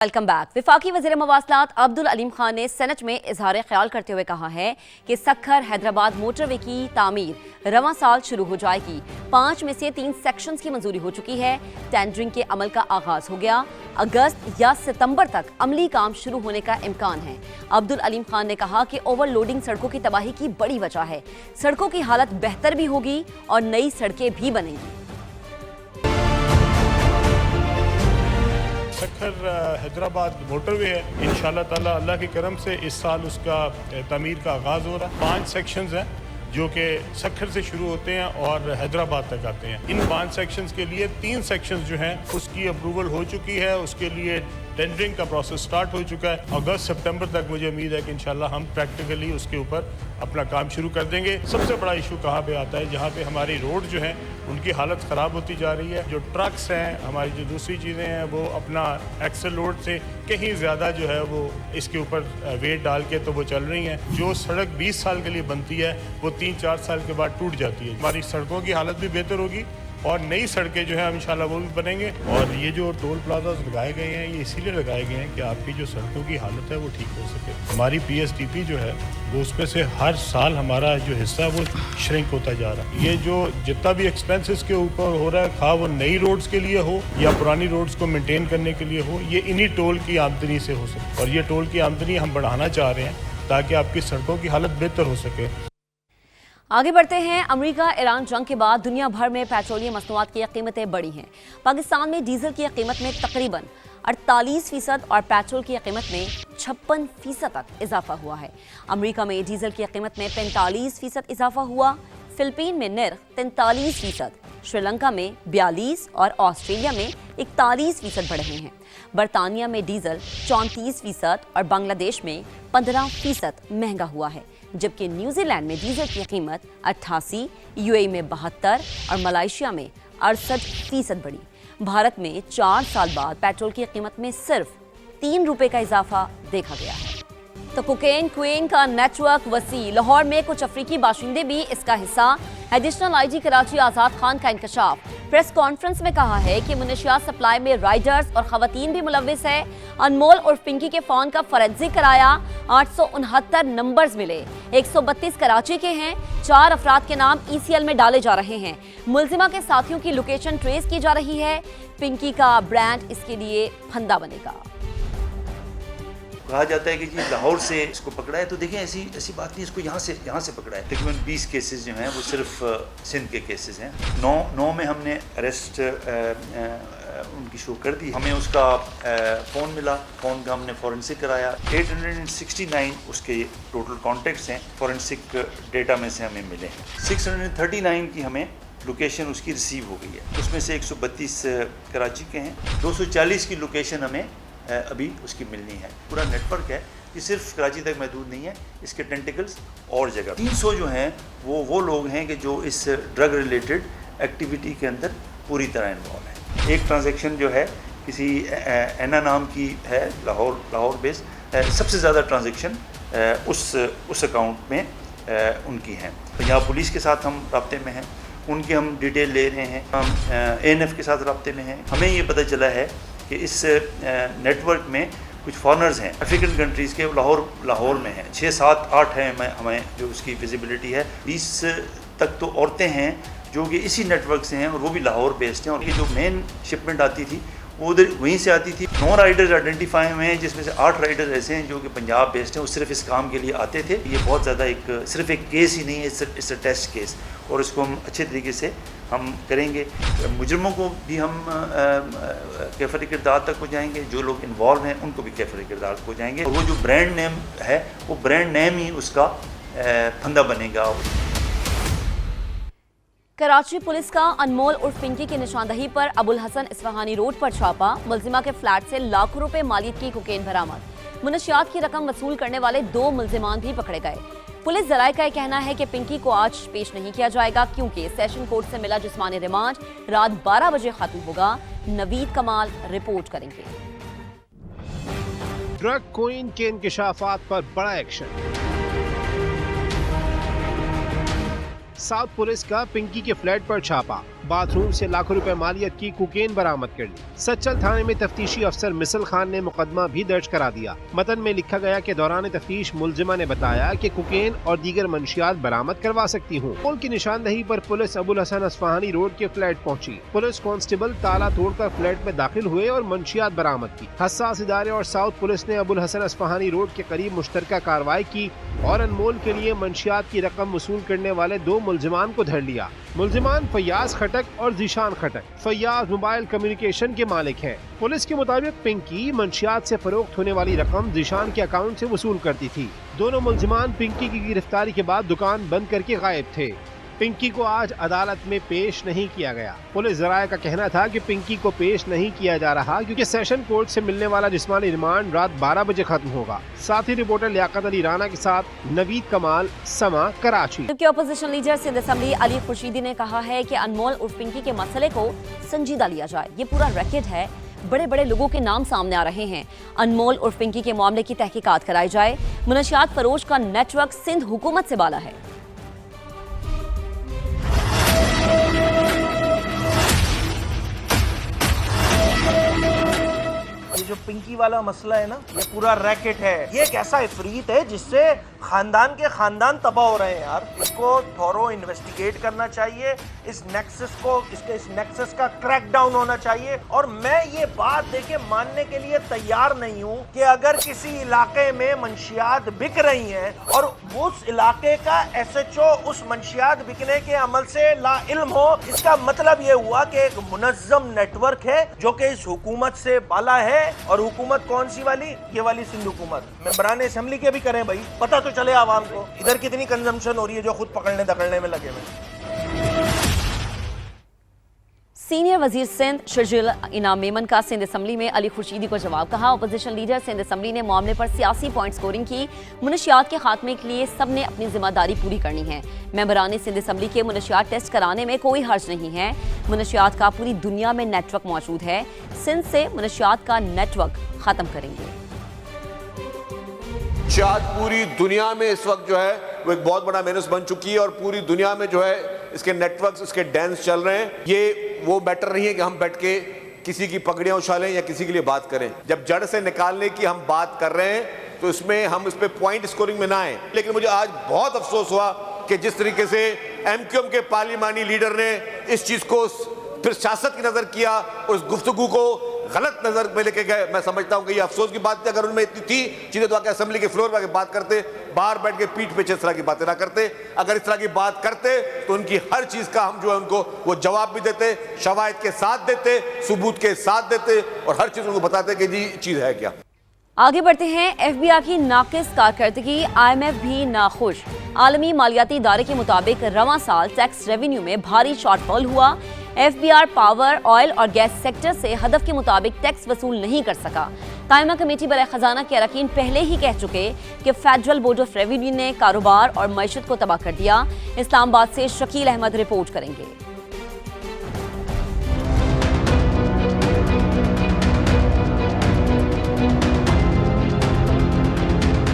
Welcome back. वफाकी वज़ीर मवासलात अब्दुल अलीम खान ने सेनेट में इजहार ख्याल करते हुए कहा है कि सक्खर हैदराबाद मोटरवे की तामीर रवां साल शुरू हो जाएगी। 5 में से 3 सेक्शंस की मंजूरी हो चुकी है। टेंडरिंग के अमल का आगाज हो गया। अगस्त या सितंबर तक अमली काम शुरू होने का इम्कान है। अब्दुल अलीम खान ने कहा कि ओवरलोडिंग सड़कों की तबाही की बड़ी वजह है। सड़कों की हालत बेहतर भी होगी और नई सड़कें भी बनेंगी। सक्खर हैदराबाद मोटरवे है। इंशाअल्लाह ताला अल्लाह के करम से इस साल उसका तामीर का आगाज़ हो रहा है। 5 सेक्शंस हैं जो कि सक्खर से शुरू होते हैं और हैदराबाद तक आते हैं। इन 5 सेक्शंस के लिए 3 सेक्शंस जो हैं उसकी अप्रूवल हो चुकी है। उसके लिए टेंडरिंग का प्रोसेस स्टार्ट हो चुका है। अगस्त सितंबर तक मुझे उम्मीद है कि इंशाल्लाह हम प्रैक्टिकली उसके ऊपर अपना काम शुरू कर देंगे। सबसे बड़ा इशू कहाँ पे आता है, जहाँ पे हमारी रोड जो है उनकी हालत ख़राब होती जा रही है। जो ट्रक्स हैं, हमारी जो दूसरी चीज़ें हैं, वो अपना एक्सल लोड से कहीं ज़्यादा जो है वो इसके ऊपर वेट डाल के तो वो चल रही हैं। जो सड़क 20 साल के लिए बनती है वो 3-4 साल के बाद टूट जाती है। हमारी सड़कों की हालत भी बेहतर होगी और नई सड़कें जो है इंशाल्लाह वो भी बनेंगे। और ये जो टोल प्लाजाज लगाए गए हैं ये इसीलिए लगाए गए हैं कि आपकी जो सड़कों की हालत है वो ठीक हो सके। हमारी PSDP जो है वो उसमें से हर साल हमारा जो हिस्सा है वो श्रिंक होता जा रहा है। ये जो जितना भी एक्सपेंसेस के ऊपर हो रहा है, खा वो नई रोड्स के लिए हो या पुरानी रोड्स को मेंटेन करने के लिए हो, ये इन्हीं टोल की आमदनी से हो सके। और ये टोल की आमदनी हम बढ़ाना चाह रहे हैं ताकि आपकी सड़कों की हालत बेहतर हो सके। आगे बढ़ते हैं। अमेरिका ईरान जंग के बाद दुनिया भर में पेट्रोलियम मसनूआत की कीमतें बढ़ी हैं। पाकिस्तान में डीजल की कीमत में तकरीबन 48% और पेट्रोल की कीमत में 56% तक इजाफा हुआ है। अमेरिका में डीजल की कीमत में 45% इजाफा हुआ। फिलिपीन में निर्ख 43%, श्रीलंका में 42% और ऑस्ट्रेलिया में 41% बढ़े हैं। बरतानिया में डीजल 34% और बांग्लादेश में 15% महंगा हुआ है, जबकि न्यूजीलैंड में डीजल की कीमत 88%, UAE में 72% और मलेशिया में 68% बढ़ी। भारत में 4 साल बाद पेट्रोल की कीमत में सिर्फ 3 रुपए का इजाफा देखा गया है। तो कोकेन क्वीन का नेटवर्क वसी, लाहौर में कुछ अफ्रीकी बाशिंदे भी इसका हिस्सा। एडिशनल IG कराची आज़ाद खान का इंकशाफ। प्रेस कॉन्फ्रेंस में कहा है कि मुनशियात सप्लाई में राइडर्स और खवातीन भी मुलव्विस है। अनमोल और पिंकी के फ़ोन का फॉरेंसिक कराया। 869 नंबर्स मिले। 132 कराची के हैं। 4 अफराद के नाम ECL में डाले जा रहे हैं। मुलजिमा के साथियों की लोकेशन ट्रेस की जा रही है। पिंकी का ब्रांड इसके लिए फंदा बनेगा। कहा जाता है कि जी लाहौर से इसको पकड़ा है, तो देखें ऐसी बात नहीं, इसको यहाँ से पकड़ा है। तकरीबन 20 केसेस जो हैं वो सिर्फ सिंध के केसेस हैं। 9 में हमने अरेस्ट उनकी शो कर दी। हमें उसका फ़ोन मिला, फ़ोन का हमने फॉरेंसिक कराया। 869 उसके टोटल कॉन्टेक्ट्स हैं, फॉरेंसिक डेटा में से हमें मिले हैं। 639 की हमें लोकेशन उसकी रिसीव हो गई है। उसमें से 132 कराची के हैं। 240 की लोकेशन हमें अभी उसकी मिलनी है। पूरा नेटवर्क है, ये सिर्फ कराची तक महदूद नहीं है, इसके टेंटिकल्स और जगह। 300 जो हैं वो लोग हैं कि जो इस ड्रग रिलेटेड एक्टिविटी के अंदर पूरी तरह इन्वॉल्व हैं। एक ट्रांजैक्शन जो है किसी एना नाम की है, लाहौर बेस्ड। सबसे ज़्यादा ट्रांजैक्शन उस अकाउंट में उनकी हैं। तो यहाँ पुलिस के साथ हम राब्ते में हैं, उनकी हम डिटेल ले रहे हैं। हम ANF के साथ राब्ते में हैं। हमें ये पता चला है कि इस नेटवर्क में कुछ फॉरेनर्स हैं अफ्रीकन कंट्रीज़ के, लाहौर में हैं। 6, 7, 8 हैं हमें जो उसकी विजिबिलिटी है। 20 तक तो औरतें हैं जो कि इसी नेटवर्क से हैं और वो भी लाहौर बेस्ड हैं। और ये जो मेन शिपमेंट आती थी वो उधर वहीं से आती थी। 9 राइडर्स आइडेंटिफाई हुए हैं, जिसमें से 8 राइडर्स ऐसे हैं जो कि पंजाब बेस्ड हैं, वो सिर्फ इस काम के लिए आते थे। ये बहुत ज़्यादा सिर्फ एक केस ही नहीं है, इट्स अ टेस्ट केस, और इसको हम अच्छे तरीके से हम करेंगे। मुजरमों को भी हम कैफर किरदार तक पहुँचाएँगे, जो लोग इन्वॉल्व हैं उनको भी कैफर किरदार तक पहुँचाएँगे। और वो जो ब्रांड नेम है वो ब्रांड नेम ही उसका फंदा बनेगा। कराची पुलिस का अनमोल उर्फ पिंकी की निशानदही पर अबुल हसन इस्फहानी रोड पर छापा। मुलजिमा के फ्लैट से लाखों रुपए मालियत की कोकेन बरामद। मुनशियात की रकम वसूल करने वाले 2 मुलजिमान भी पकड़े गए। पुलिस जराये का कहना है कि पिंकी को आज पेश नहीं किया जाएगा क्योंकि सेशन कोर्ट से मिला जिस्मानी रिमांड रात 12 बजे खत्म होगा। नवीद कमाल रिपोर्ट करेंगे। ड्रग क्वीन के इंकशाफात पर बड़ा एक्शन। साउथ पुलिस का पिंकी के फ्लैट पर छापा। बाथरूम से लाखों रुपए मालियत की कोकेन बरामद कर ली। सच्चल थाने में तफ्तीशी अफसर मिसल खान ने मुकदमा भी दर्ज करा दिया। मतन में लिखा गया कि दौरान तफ्तीश मुलजिमा ने बताया कि कोकेन और दीगर मंशियात बरामद करवा सकती हूँ। पुल की निशानदही पर पुलिस अबुल हसन अस्फहानी रोड के फ्लैट पहुंची। पुलिस कांस्टेबल ताला तोड़कर फ्लैट में दाखिल हुए और मंशियात बरामद की। हसास इदारे और साउथ पुलिस ने अबुल हसन अस्फहानी रोड के करीब मुश्तरका कार्रवाई की और अनमोल के लिए मंशियात की रकम वसूल करने वाले 2 मुलजिमान को धर लिया। मुलजिमान फैयाज खटक और जीशान खटक फैयाज मोबाइल कम्युनिकेशन के मालिक हैं। पुलिस के मुताबिक पिंकी मंशियात से फरोख्त होने वाली रकम जीशान के अकाउंट से वसूल करती थी। दोनों मुलजिमान पिंकी की गिरफ्तारी के बाद दुकान बंद करके गायब थे। पिंकी को आज अदालत में पेश नहीं किया गया। पुलिस ज़राए का कहना था कि पिंकी को पेश नहीं किया जा रहा क्योंकि सेशन कोर्ट से मिलने वाला जिस्मानी रिमांड रात 12 बजे खत्म होगा। साथ ही रिपोर्टर लियाकत अली राना के साथ नवीद कमाल, समा, कराची। जबकि opposition leader Sindh assembly Ali Khurshidi ने कहा है कि अनमोल उर्फ पिंकी के मसले को संजीदा लिया जाए। ये पूरा रैकेट है, बड़े बड़े लोगों के नाम सामने आ रहे हैं। अनमोल उर्फ पिंकी के मामले की तहकीकात कराई जाए। मुनशियात फरोश का नेटवर्क सिंध हुकूमत से बाला है। ये जो पिंकी वाला मसला है ना, ये पूरा रैकेट है। ये एक ऐसा इफरीत है जिससे खानदान के खानदान तबाह हो रहे हैं यार। इसको थोरो इन्वेस्टिगेट करना चाहिए। इस नेक्सस का क्रैक डाउन होना चाहिए। और मैं ये बात देखे मानने के लिए तैयार नहीं हूँ कि अगर किसी इलाके में मंशियात बिक रही हैं और उस इलाके का SHO उस मंशियात बिकने के अमल से ला इल्म हो, इसका मतलब ये हुआ कि एक मुनज़्ज़म नेटवर्क है जो कि इस हुकूमत से बाला है। और हुकूमत कौन सी वाली? ये वाली सिंध हुकूमत। मेंबरान असेंबली के भी करें भाई, पता तो चले आवाम को इधर कितनी कंजम्पशन हो रही है जो खुद पकड़ने दकड़ने में लगे हुए। सीनियर वजीर सिंध शर्जील इनाम मेमन का सिंध असेंबली में अली खुर्शीदी को जवाब कहा। अपोजिशन लीडर सिंध असेंबली ने मामले पर सियासी पॉइंट स्कोरिंग की। मुनशियात के खात्मे के लिए सब ने अपनी जिम्मेदारी पूरी करनी है। मेंबरान सिंध असेंबली के मुनशियात टेस्ट कराने में कोई हर्ज नहीं है। मुनशियात का पूरी दुनिया में नेटवर्क मौजूद है। सिंध से मुनशियात का नेटवर्क खत्म करेंगे। शायद पूरी दुनिया में इस वक्त जो है वो एक बहुत बड़ा मेनस बन चुकी है और पूरी दुनिया में जो है इसके नेटवर्क्स, इसके डैंस चल रहे हैं। ये वो बेटर नहीं है कि हम बैठ के किसी की पगड़ियां उछालें या किसी के लिए बात करें। जब जड़ से निकालने की हम बात कर रहे हैं तो इसमें हम इस पे पॉइंट स्कोरिंग में ना आए। लेकिन मुझे आज बहुत अफसोस हुआ कि जिस तरीके से MQM के पार्लिमानी लीडर ने इस चीज को फिर सियासत की नजर किया, उस गुफ्तगू को गलत नजर में लेके गए। मैं समझता हूं कि ये अफसोस की बात थी। अगर उनमें इतनी थी चीजें तो आके असेंबली के फ्लोर पर बात करते, बाहर बैठ के पीठ पे इस तरह की बातें ना करते। अगर इस तरह की बात करते तो उनकी हर चीज का हम जो है उनको वो जवाब भी देते, शवाहिद के साथ देते, सबूत के साथ देते और हर चीज उनको बताते कि जी चीज है क्या। आगे बढ़ते हैं। FBI की नाकिस कारकर्दगी, IMF भी नाखुश। आलमी मालियाती इदारे के मुताबिक रवां साल टैक्स रेवेन्यू में भारी शॉर्टफॉल हुआ। FBR पावर, ऑयल और गैस सेक्टर से हदफ के मुताबिक टैक्स वसूल नहीं कर सका। कायमा कमेटी बराए खजाना के अरकान पहले ही कह चुके कि फेडरल बोर्ड ऑफ रेवेन्यू ने कारोबार और मईशत को तबाह कर दिया। इस्लामाबाद से शकील अहमद रिपोर्ट करेंगे।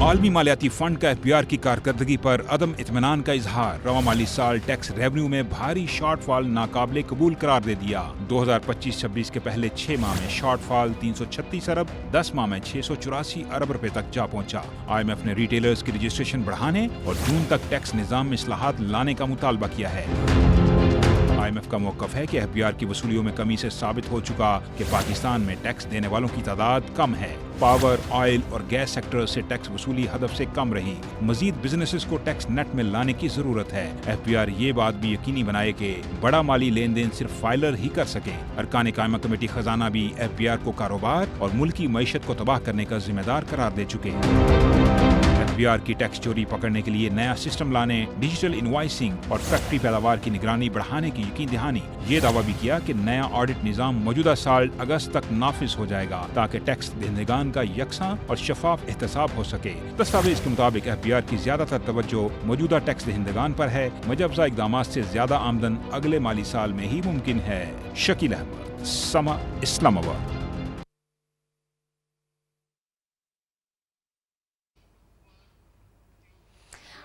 आलमी मालियाती फंड का FBR की कारकर्दगी पर अदम इत्मीनान का इजहार। रवा माली साल टैक्स रेवेन्यू में भारी शॉर्टफॉल नाकाबिले कबूल करार दे दिया। 2025-26 के पहले 6 माह में शॉर्टफॉल 336 अरब, 10 माह में 684 अरब रुपए तक जा पहुंचा। IMF ने रिटेलर्स की रजिस्ट्रेशन बढ़ाने और जून तक टैक्स निजाम में इस्लाहात लाने का मुतालबा किया है। IMF का मौक़िफ़ है कि FBR की वसूलियों में कमी से साबित हो चुका कि पाकिस्तान में टैक्स देने वालों की तादाद कम है। पावर, ऑयल और गैस सेक्टर से टैक्स वसूली हदफ से कम रही। मजीद बिजनेसेस को टैक्स नेट में लाने की जरूरत है। FBR ये बात भी यकीनी बनाए कि बड़ा माली लेन देन सिर्फ फाइलर ही कर सके। अरकान कायमा कमेटी खजाना भी FBR को कारोबार और मुल्की मईशत को तबाह करने का जिम्मेदार करार दे चुके हैं। FBR की टैक्स चोरी पकड़ने के लिए नया सिस्टम लाने, डिजिटल इनवॉइसिंग और फैक्ट्री पैदावार की निगरानी बढ़ाने की यकीन दहानी। ये दावा भी किया कि नया ऑडिट निजाम मौजूदा साल अगस्त तक नाफिज हो जाएगा ताकि टैक्स देनेगान का यकसा और शफाफ एहतसाब हो सके। दस्तावेज के मुताबिक FBR की ज्यादातर तवज्जो मौजूदा टैक्स देनेगान पर है। मुजवजा इक़दामात से ज्यादा आमदन अगले माली साल में ही मुमकिन है। शकील अहमद, समा, इस्लामाबाद।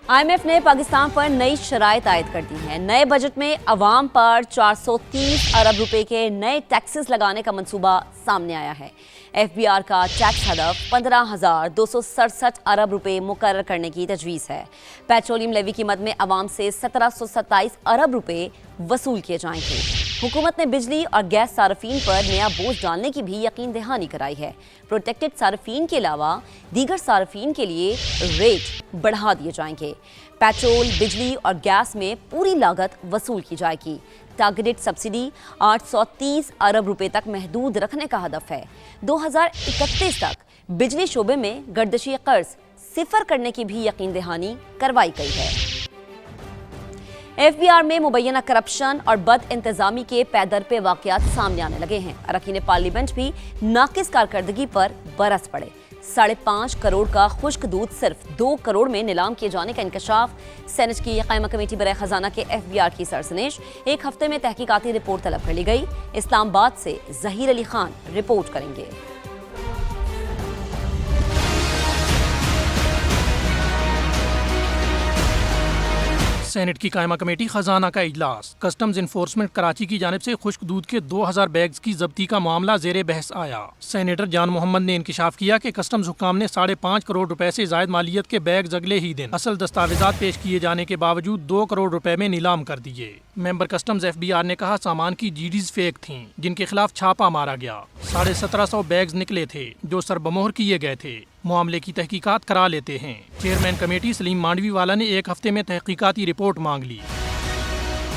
IMF ने पाकिस्तान पर नई शराइत आयद कर दी है। नए बजट में अवाम पर 430 अरब रुपए के नए टैक्सेस लगाने का मंसूबा सामने आया है। FBR का टैक्स हदफ 15,267 अरब रुपए मुकर्रर करने की तजवीज़ है। पेट्रोलियम लेवी की मद में अवाम से 1727 अरब रुपए वसूल किए जाएंगे। हुकूमत ने बिजली और गैस सार्फिन पर नया बोझ डालने की भी यकीन दहानी कराई है। प्रोटेक्टेड सार्फिन के अलावा दीगर सार्फिन के लिए रेट बढ़ा दिए जाएंगे। पेट्रोल, बिजली और गैस में पूरी लागत वसूल की जाएगी। टारगेटेड सब्सिडी 830 अरब रुपए तक महदूद रखने का हदफ है। 2031 तक बिजली शोबे में गर्दिशी कर्ज सिफर करने की भी यकीन दहानी करवाई गई है। FBR में मुबैना करप्शन और बद इंतजामी के पैदर पे वाकयात सामने आने लगे हैं। अरकान पार्लियामेंट भी नाकिस कारकर्दगी पर बरस पड़े। 5.5 करोड़ का खुश्क दूध सिर्फ 2 करोड़ में नीलाम किए जाने का इंकशाफ। सेनेट की कायमा कमेटी बराए खजाना के FBR की सरसनेश। एक हफ्ते में तहकीकाती रिपोर्ट तलब कर ली गई। इस्लामाबाद से जहीर अली खान रिपोर्ट करेंगे। सेनेट की कायमा कमेटी खजाना का इजलास। कस्टम्स इन्फोर्समेंट कराची की जानिब से खुश्क दूध के 2000 बैग्स की जब्ती का मामला जेरे बहस आया। सेनेटर जान मोहम्मद ने इंकशाफ किया कि कस्टम्स हुक्काम ने 5.5 करोड़ रुपए से जायद मालियत के बैग्स अगले ही दिन असल दस्तावेजात पेश किए जाने के बावजूद 2 करोड़ रुपए में नीलाम कर दिए। मेंबर कस्टम्स FBR ने कहा सामान की GDs फेक थीं, जिनके खिलाफ छापा मारा गया। 1750 बैग्स निकले थे जो सरबमोहर किए गए थे। मामले की तहकीकात करा लेते हैं। चेयरमैन कमेटी सलीम मांडवी वाला ने एक हफ्ते में तहकीकाती रिपोर्ट मांग ली।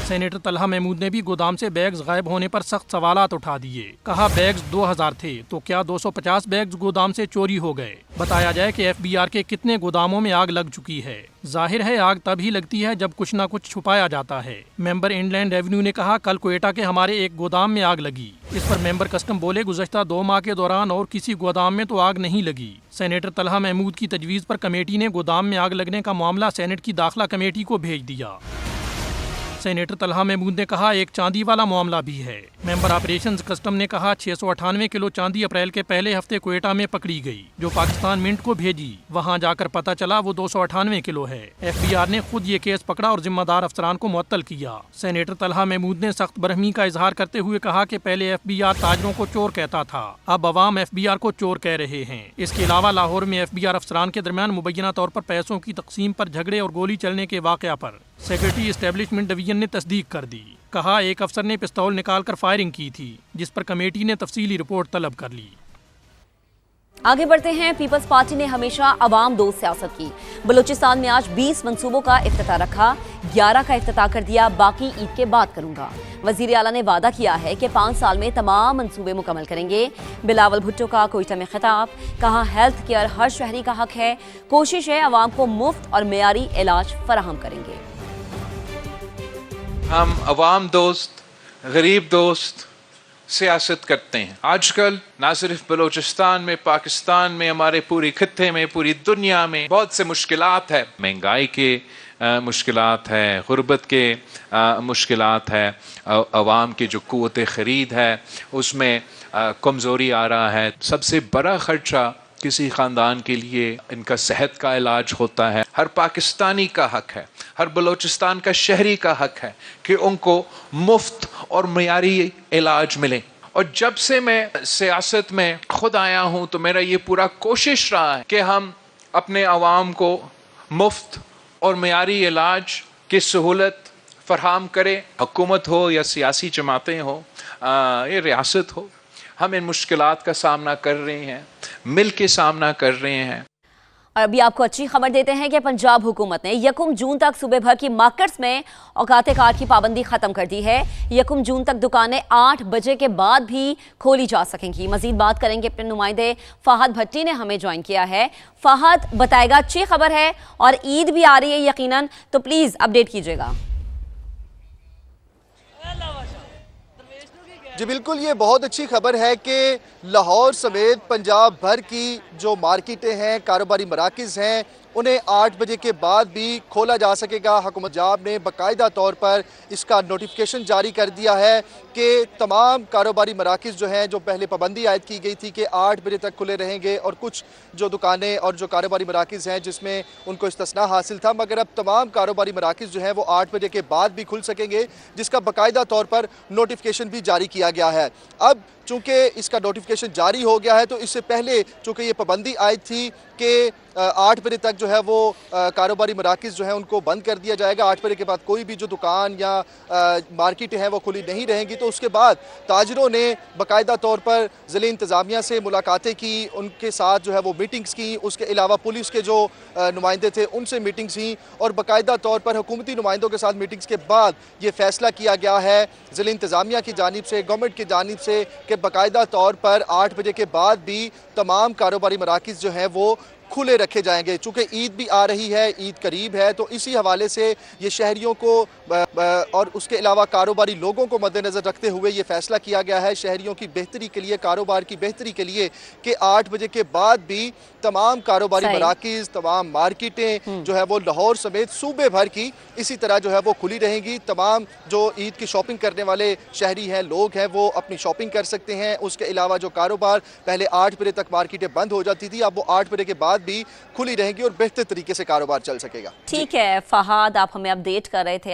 सेनेटर तलहा महमूद ने भी गोदाम से बैग्स गायब होने पर सख्त सवालात उठा दिए। कहा बैग्स 2000 थे तो क्या 250 बैग्स गोदाम से चोरी हो गए। बताया जाए कि FBR के कितने गोदामों में आग लग चुकी है। जाहिर है आग तभी लगती है जब कुछ ना कुछ छुपाया जाता है। मेंबर इनलैंड रेवेन्यू ने कहा कल क्वेटा के हमारे एक गोदाम में आग लगी। इस पर मेंबर कस्टम बोले गुज़श्ता 2 माह के दौरान और किसी गोदाम में तो आग नहीं लगी। सेनेटर तलहा महमूद की तजवीज़ पर कमेटी ने गोदाम में आग लगने का मामला सेनेट की दाखिला कमेटी को भेज दिया। सेनेटर तलहा महमूद ने कहा एक चांदी वाला मामला भी है। मेंबर ऑपरेशंस कस्टम ने कहा 698 किलो चांदी अप्रैल के पहले हफ्ते क्वेटा में पकड़ी गई, जो पाकिस्तान मिंट को भेजी। वहां जाकर पता चला वो 298 किलो है। FBR ने खुद ये केस पकड़ा और जिम्मेदार अफसरान को मुअत्तल किया। सेनेटर तलहा महमूद ने सख्त बरहमी का इजहार करते हुए कहा कि पहले FBR ताजरों को चोर कहता था, अब अवाम FBR को चोर कह रहे हैं। इसके अलावा लाहौर में FBR अफसरान के दरमियान मुबैना तौर पर पैसों की तकसीम पर झगड़े और गोली चलने के वाक़या पर सेक्रेटरी एस्टेब्लिशमेंट डिवीजन ने तस्दीक कर दी। कहा एक अफसर ने पिस्तौल निकालकर फायरिंग की थी, जिस पर कमेटी ने तफसीली रिपोर्ट तलब कर ली। आगे बढ़ते हैं। पीपल्स पार्टी ने हमेशा अवाम दोस्त सियासत की। बलूचिस्तान में आज 20 मंसूबों का इफ्तिताह रखा, 11 का इफ्तिताह कर दिया, बाकी ईद के बाद करूंगा। वजीर आला ने वादा किया है कि 5 साल में तमाम मंसूबे मुकम्मल करेंगे। बिलावल भुट्टो का कोयटा में खिताब। कहा हेल्थ केयर हर शहरी का हक है, कोशिश है अवाम को मुफ्त और मेयारी इलाज फराहम करेंगे। हम अवाम दोस्त, गरीब दोस्त सियासत करते हैं। आजकल ना सिर्फ बलूचिस्तान में, पाकिस्तान में, हमारे पूरी खित्ते में, पूरी दुनिया में बहुत से मुश्किलात है। महंगाई के मुश्किलात है, गुर्बत के मुश्किलात है, अवाम की जो क़ुव्वत ख़रीद है उसमें कमज़ोरी आ रहा है। सबसे बड़ा ख़र्चा किसी ख़ानदान के लिए इनका सेहत का इलाज होता है। हर पाकिस्तानी का हक है, हर बलूचिस्तान का शहरी का हक है कि उनको मुफ्त और मयारी इलाज मिले। और जब से मैं सियासत में खुद आया हूँ तो मेरा ये पूरा कोशिश रहा है कि हम अपने अवाम को मुफ्त और मयारी इलाज की सहूलत फराहम करें। हुकूमत हो या सियासी जमातें हो या रियासत हो, हम इन मुश्किलात का सामना कर रहे हैं, मिल के सामना कर रहे हैं। और अभी आपको अच्छी खबर देते हैं कि पंजाब हुकूमत ने 1 जून तक सुबह भर की मार्केट्स में औकात कार की पाबंदी खत्म कर दी है। 1 जून तक दुकानें 8 बजे के बाद भी खोली जा सकेंगी। मजीद बात करेंगे अपने नुमाइंदे फहद भट्टी ने हमें ज्वाइन किया है। फहद बताएगा, अच्छी खबर है और ईद भी आ रही है यकीनन, तो प्लीज अपडेट कीजिएगा। जी बिल्कुल, ये बहुत अच्छी खबर है कि लाहौर समेत पंजाब भर की जो मार्केटें हैं, कारोबारी मराकज़ हैं, انہیں 8 بجے کے بعد بھی کھولا جا سکے گا۔ حکومت پنجاب نے باقاعدہ طور پر اس کا نوٹیفیکیشن جاری کر دیا ہے کہ تمام کاروباری مراکز جو ہیں، جو پہلے پابندی عائد کی گئی تھی کہ 8 بجے تک کھلے رہیں گے، اور کچھ جو دکانیں اور جو کاروباری مراکز ہیں جس میں ان کو استثناء حاصل تھا، مگر اب تمام کاروباری مراکز جو ہیں وہ 8 بجے کے بعد بھی کھل سکیں گے، جس کا باقاعدہ طور پر نوٹیفیکیشن بھی جاری کیا گیا ہے۔ اب چونکہ اس کا نوٹیفیکیشن جاری ہو گیا ہے تو اس سے پہلے چونکہ یہ پابندی عائد تھی کہ 8 بجے تک جو ہے وہ کاروباری مراکز جو ہیں ان کو بند کر دیا جائے گا، 8 بجے کے بعد کوئی بھی جو دکان یا مارکیٹ ہیں وہ کھلی نہیں رہیں گی، تو اس کے بعد تاجروں نے باقاعدہ طور پر ضلعی انتظامیہ سے ملاقاتیں کی، ان کے ساتھ جو ہے وہ میٹنگز کی، اس کے علاوہ پولیس کے جو نمائندے تھے ان سے میٹنگز ہوئیں، اور باقاعدہ طور پر حکومتی نمائندوں کے ساتھ میٹنگز کے بعد یہ فیصلہ کیا گیا ہے ضلعی انتظامیہ کی جانب سے، گورنمنٹ کی جانب سے، کہ باقاعدہ طور پر 8 بجے کے بعد بھی تمام کاروباری مراکز جو ہیں وہ کھلے رکھے جائیں گے۔ چونکہ عید بھی آ رہی ہے، عید قریب ہے، تو اسی حوالے سے یہ شہریوں کو اور اس کے علاوہ کاروباری لوگوں کو مد نظر رکھتے ہوئے یہ فیصلہ کیا گیا ہے شہریوں کی بہتری کے لیے، کاروبار کی بہتری کے لیے، کہ 8 بجے کے بعد بھی تمام کاروباری مراکز، تمام مارکیٹیں جو ہے وہ لاہور سمیت صوبے بھر کی اسی طرح جو ہے وہ کھلی رہیں گی۔ تمام جو عید کی شاپنگ کرنے والے شہری ہیں، لوگ ہیں، وہ اپنی شاپنگ کر سکتے ہیں۔ اس کے علاوہ جو کاروبار پہلے 8 بجے تک مارکیٹیں بند ہو جاتی تھی، اب وہ 8 بجے کے بعد بھی کھلی رہیں گی اور بہتر طریقے سے کاروبار چل سکے گا۔ ٹھیک ہے فہد، آپ ہمیں اپڈیٹ کر رہے تھے۔